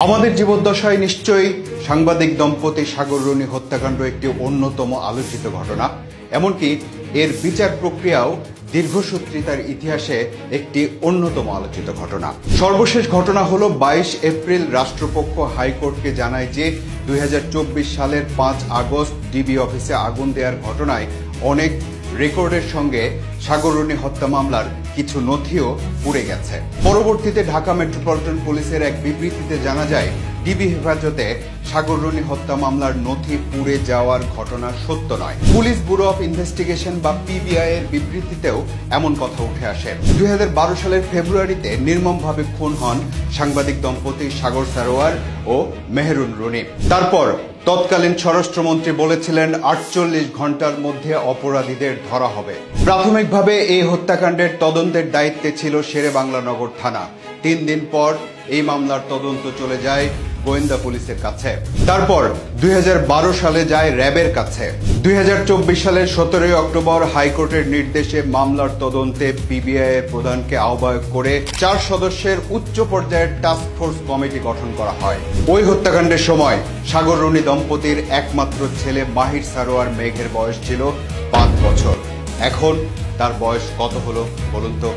আমাদের জীবদ্দশায় নিশ্চয়ই সাংবাদিক দম্পতি সাগর রুনি হত্যাকাণ্ড একটি অন্যতম আলোচিত ঘটনা। এমনকি এর বিচার প্রক্রিয়াও দীর্ঘসূত্রিতার ইতিহাসে একটি অন্যতম আলোচিত ঘটনা। সর্বশেষ ঘটনা হলো 22 এপ্রিল রাষ্ট্রপক্ষ হাইকোর্টকে জানায় যে 2024 সালের 5 আগস্ট ডিবি অফিসে আগুন দেওয়ার ঘটনায় অনেক রেকর্ডের সঙ্গে সাগর রুনি হত্যা মামলার কিছু নথিও পুড়ে গেছে। পরবর্তীতে ঢাকা মেট্রোপলিটন পুলিশের এক বিবৃতিতে জানা যায়, ডিবি হেফাজতে সাগর রুনি হত্যা মামলার নথি পুড়ে যাওয়ার ঘটনা সত্য নয়। পুলিশ ব্যুরো অফ ইনভেস্টিগেশন বা পিবিআই এর বিবৃতিতেও এমন কথা উঠে আসে। 2012 সালের ফেব্রুয়ারিতে নির্মমভাবে খুন হন সাংবাদিক দম্পতি সাগর সারোয়ার ও মেহেরুন রুনি। তারপর তৎকালীন স্বরাষ্ট্রমন্ত্রী বলেছিলেন 48 ঘন্টার মধ্যে অপরাধীদের ধরা হবে। প্রাথমিকভাবে এই হত্যাকাণ্ডের তদন্তের দায়িত্বে ছিল শেরেবাংলা নগর থানা। 3 দিন পর এই মামলার তদন্ত চলে যায় গোয়েন্দা পুলিশের কাছে। তারপর 2012 সালে যায় র্যাবের কাছে। 2024 সালের 17 অক্টোবর হাইকোর্টের নির্দেশে মামলার তদন্তে পিবিআই এর প্রধানকে আহ্বায়ক করে 4 সদস্যের উচ্চ পর্যায়ের টাস্ক ফোর্স কমিটি গঠন করা হয়। ওই হত্যাকাণ্ডের সময় সাগর রুনি দম্পতির একমাত্র ছেলে মাহির সারোয়ার মেঘের বয়স ছিল 5 বছর। এখন তার বয়স কত হলো বলুন তো?